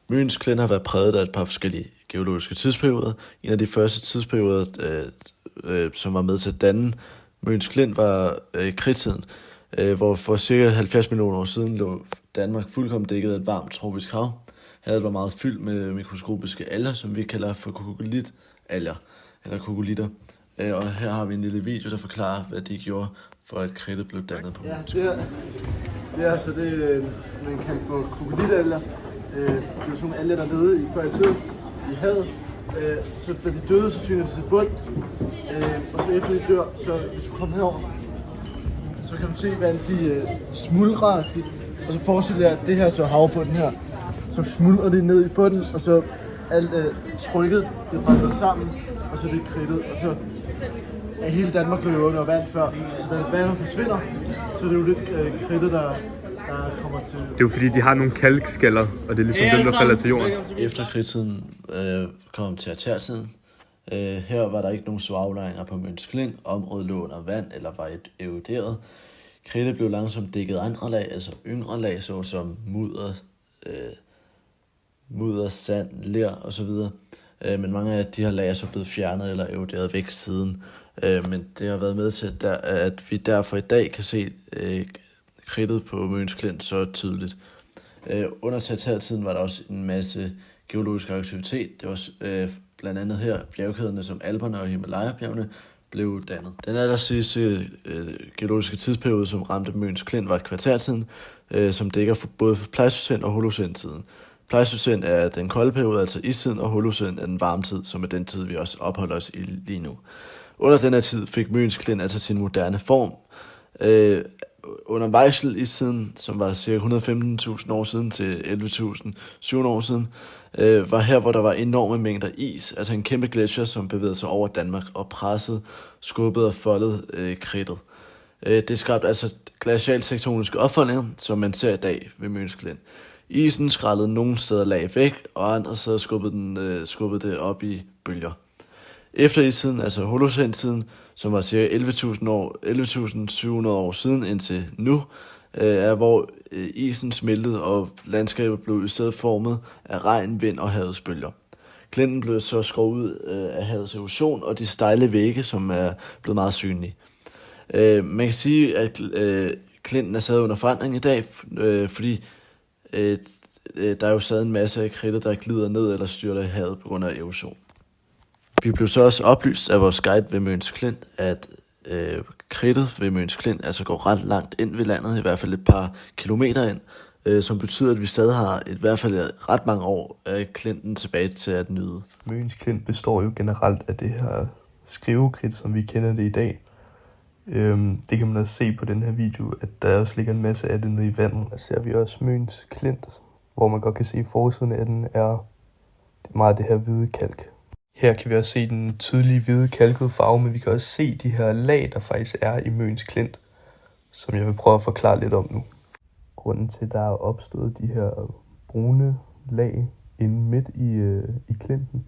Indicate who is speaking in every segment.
Speaker 1: Møns Klint har været præget af et par forskellige geologiske tidsperioder. En af de første tidsperioder, som var med til at danne Møns Klint, var kridttiden, hvor for cirka 70 millioner år siden lå Danmark fuldkommen dækket af et varmt tropisk hav. Havet var meget fyldt med mikroskopiske alger, som vi kalder for kokolit-alger, eller kokolitter. Og her har vi en lille video, der forklarer, hvad de gjorde, for at kridtet blev dannet på Møns Klint.
Speaker 2: Det er altså det, man kan få kokolittalger. Det er sådan nogle alger, der levede i før i tiden i havet. Så da de døde, så synger de til bunds. Og så efter de dør, så hvis du kommer herover, så kan du se, hvordan de smuldrer. Og så forestiller jeg, at det her så havbunden her, så smuldrer det ned i bunden, og så alt trykket, det presser sammen, og så det er kridtet. Og så er hele Danmark løbet under vand før, så da vandet forsvinder, så er det jo lidt kridtet, der kommer til.
Speaker 3: Det er jo fordi, de har nogle kalkskaller, og det er ligesom dem, der falder til jorden.
Speaker 1: Efter kridttiden kom til tertiærtiden. Her var der ikke nogen svovlejringer på Møns Klint. Området lå under vand eller var eroderet. Kridtet blev langsomt dækket andre lag, altså yngre lag, såsom mudder, sand, ler osv. Men mange af de her lag er så blevet fjernet eller eroderet væk siden. Men det har været med til, at vi derfor i dag kan se kridtet på Møns Klint så tydeligt. Under tertiærtiden var der også en masse geologisk aktivitet. Det var blandt andet her bjergkæderne som Alperne og Himalaya-bjergene blev dannet. Den allersidste geologiske tidsperiode, som ramte Møns Klint, var kvartærtiden, som dækker for både Pleistocæn og Holocæn-tiden. Pleistocæn er den kolde periode, altså istiden, og Holocæn er den varme tid, som er den tid, vi også opholder os i lige nu. Under denne tid fik Møns Klint altså sin moderne form. Under Weichsel-istiden, som var ca. 115.000 år siden til 11.700 år siden, var her, hvor der var enorme mængder is, altså en kæmpe gletsjer, som bevægede sig over Danmark og pressede, skubbede og foldede kridtet. Det skabte altså glacialtektoniske opfoldninger, som man ser i dag ved Møns Klint. Isen skrællede nogle steder lag væk, og andre steder skubbede det op i bølger. Efter istiden, altså Holocæn-tiden, som var ca. 11.700 år siden indtil nu, er hvor isen smeltede, og landskabet blev i stedet formet af regn, vind og havets bølger. Klinten blev så skåret ud af havets erosion og de stejle vægge, som er blevet meget synlige. Man kan sige, at klinten er stadig under forandring i dag, fordi der er jo stadig en masse af kridtet, der glider ned eller styrter i havet på grund af erosion. Vi blev så også oplyst af vores guide ved Møns Klint, at kridtet ved Møns Klint altså går ret langt ind ved landet, i hvert fald et par kilometer ind, som betyder, at vi stadig har i hvert fald ret mange år af klinten tilbage til at nyde.
Speaker 4: Møns Klint består jo generelt af det her skrivekridt, som vi kender det i dag. Det kan man også se på den her video, at der også ligger en masse af det nede i vandet. Der ser vi også Møns Klint, hvor man godt kan se, at forsiden af den er meget det her hvide kalk. Her kan vi også se den tydelige hvide kalkede farve, men vi kan også se de her lag, der faktisk er i Møns Klint, som jeg vil prøve at forklare lidt om nu. Grunden til, at der er opstået de her brune lag inde midt i klinten,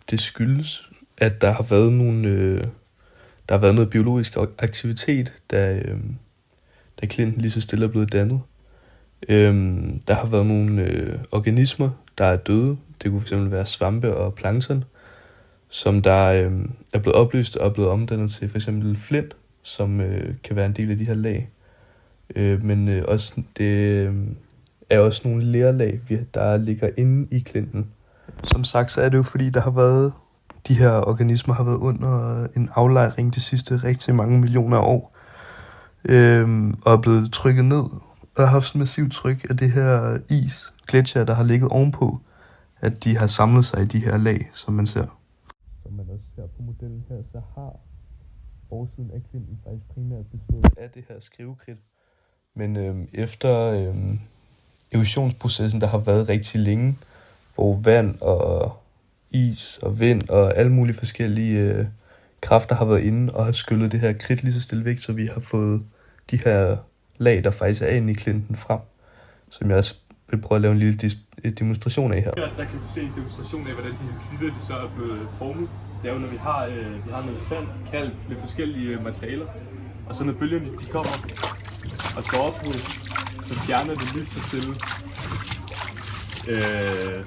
Speaker 4: det skyldes, at der har været noget biologisk aktivitet, da klinten lige så stille er blevet dannet. Der har været nogle organismer, der er døde. Det kunne fx være svampe og plankton, som der er blevet opløst og blevet omdannet til f.eks. flint, som kan være en del af de her lag. Men også det er også nogle lerlag, der ligger inde i klinten. Som sagt, så er det jo fordi, de her organismer har været under en aflejring de sidste rigtig mange millioner år, og er blevet trykket ned. Der har haft massivt tryk af det her gletsjer, der har ligget ovenpå, at de har samlet sig i de her lag, som man ser. Som man også ser på modellen her, så har oversiden af klinten faktisk primært bestået af det her skrivekridt. Men efter erosionsprocessen, der har været rigtig længe, hvor vand og is og vind og alle mulige forskellige kræfter har været inde og har skyllet det her kridt lige så stille væk, så vi har fået de her lag, der faktisk er inde i klinten frem, som jeg også vil prøve at lave en lille demonstration af her.
Speaker 3: Der kan vi se en demonstration af, hvordan de her klitter de så er blevet formet. Det er jo, når vi har noget sand, kalk, lidt forskellige materialer, og så når bølgerne de kommer og slår op på det, så fjerner det lige så stille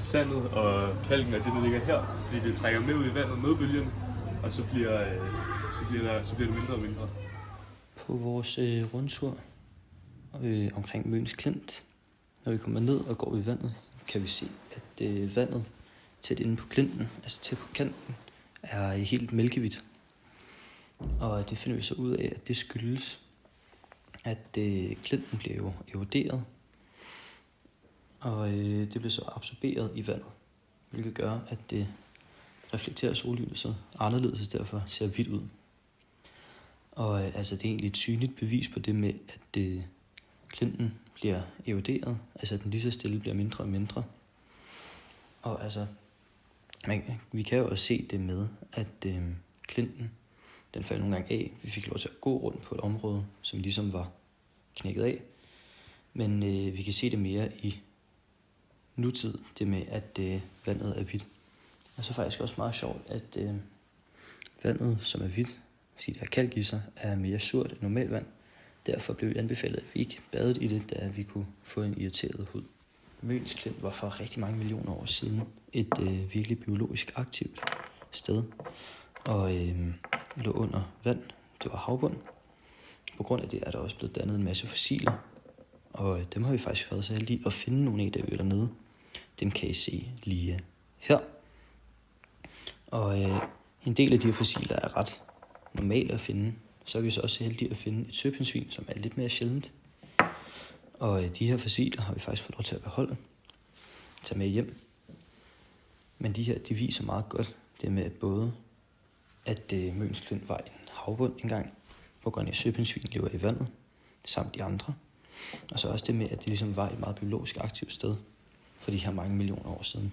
Speaker 3: sandet og kalken af det, der ligger her, fordi det trækker med ud i vandet med bølgerne, og så bliver det mindre og mindre.
Speaker 5: På vores rundtur omkring Møns Klint, når vi kommer ned og går i vandet, kan vi se, at vandet tæt inde på klinten, altså tæt på kanten, er helt mælkehvidt. Og det finder vi så ud af, at det skyldes, at klinten bliver jo eroderet, og det bliver så absorberet i vandet, hvilket gør, at det reflekterer sollyset anderledes, derfor ser hvidt ud. Og altså det er egentlig et synligt bevis på det med, at klinten bliver eroderet, altså at den lige så stille bliver mindre og mindre. Og altså, vi kan jo også se det med, at klinten, den faldt nogle gange af. Vi fik lov til at gå rundt på et område, som ligesom var knækket af. Men vi kan se det mere i nutid, det med, at vandet er hvidt. Og så faktisk også meget sjovt, at vandet, som er hvidt, fordi der er kalk i sig, er mere surt end normalt vand. Derfor blev vi anbefalet, at vi ikke badede i det, da vi kunne få en irriteret hud. Møns Klint var for rigtig mange millioner år siden et virkelig biologisk aktivt sted, og lå under vand. Det var havbund. På grund af det er der også blevet dannet en masse fossiler, og dem har vi faktisk været så heldige at finde nogle af, da vi var dernede. Dem kan I se lige her. Og en del af de her fossiler er ret normale at finde. Så er vi så også heldige at finde et søpindsvin, som er lidt mere sjældent. Og de her fossiler har vi faktisk fået lov til at beholde, tage med hjem. Men de her, de viser meget godt det med både, at Møns Klint var en havbund engang, hvor grønne søpindsvin lever i vandet, samt de andre. Og så også det med, at det ligesom var et meget biologisk aktivt sted for de her mange millioner år siden.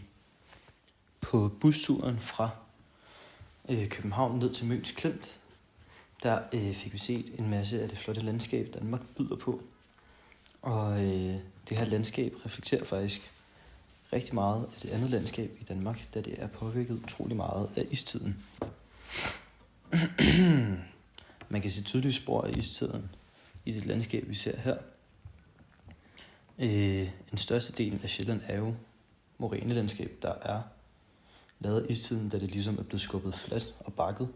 Speaker 5: På busturen fra København ned til Møns Klint, der fik vi set en masse af det flotte landskab, Danmark byder på. Og det her landskab reflekterer faktisk rigtig meget af det andet landskab i Danmark, da det er påvirket utrolig meget af istiden. Man kan se tydelige spor af istiden i det landskab, vi ser her. Den største del af Sjælland er jo morænelandskab, der er lavet af istiden, da det ligesom er blevet skubbet fladt og bakket.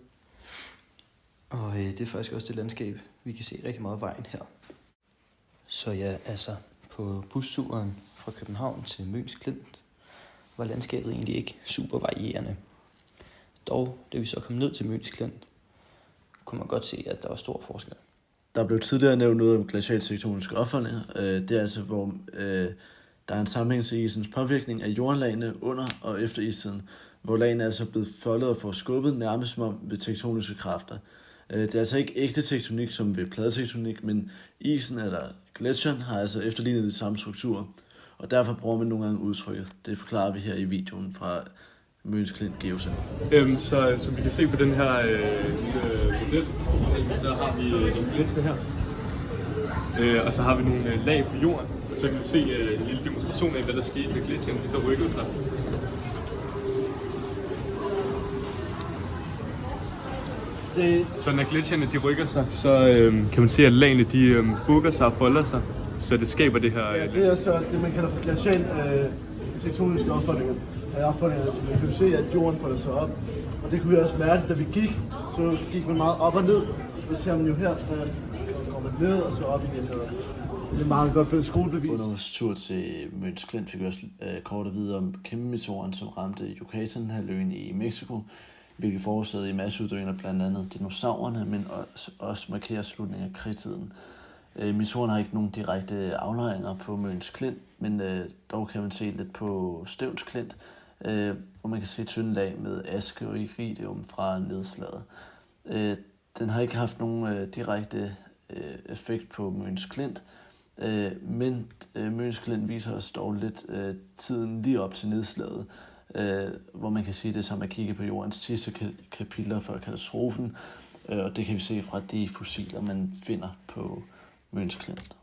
Speaker 5: Og det er faktisk også det landskab, vi kan se rigtig meget af vejen her. Så ja, altså på busturen fra København til Møns Klint var landskabet egentlig ikke super varierende. Dog, da vi så kom ned til Møns Klint, kunne man godt se, at der var stor forskel.
Speaker 1: Der blev tidligere nævnt noget om glacialtektoniske opfoldninger. Det er altså, hvor der er en sammenhæng til isens påvirkning af jordlagene under og efter istiden, hvor lagene er altså blevet foldet og får skubbet nærmest som om ved tektoniske kræfter. Det er altså ikke ægte tektonik som ved pladetektonik, men isen eller gletsjeren har altså efterlignet de samme strukturer, og derfor bruger man nogle gange udtrykket. Det forklarer vi her i videoen fra Møns Klint Geocenter.
Speaker 3: Så som vi kan se på den her lille model, så har vi en gletsjer her, og så har vi nogle lag på jorden, og så kan vi se en lille demonstration af, hvad der skete med gletsjeren, de så rykkede sig. Så når gletsjerne de rykker sig, så kan man se, at lagene de bukker sig og folder sig, så det skaber det her.
Speaker 2: Ja, det er så det, man kalder for glacial tektoniske opfoldninger. Så man kan se, at jorden folder sig op. Og det kunne vi også mærke, da vi gik. Så gik man meget op og ned. Det ser man jo her, der går man ned og så op igen. Det er meget godt skolebevis.
Speaker 1: Under vores tur til Møns Klint fik vi også kort at vide om kæmpemeteoren, som ramte Yucatan-halvøen i Mexico, hvilket forårsagede i masseuddøen blandt andet dinosaurerne, men også markerer slutningen af kridttiden. Meteoren har ikke nogen direkte aflejringer på Møns Klint, men dog kan man se lidt på Stevns Klint, hvor man kan se tynde lag med aske og iridium fra nedslaget. Den har ikke haft nogen direkte effekt på Møns Klint, men Møns Klint viser os dog lidt tiden lige op til nedslaget, hvor man kan sige det som at kigge på jordens sidste kapitler før katastrofen, og det kan vi se fra de fossiler, man finder på Møns Klint.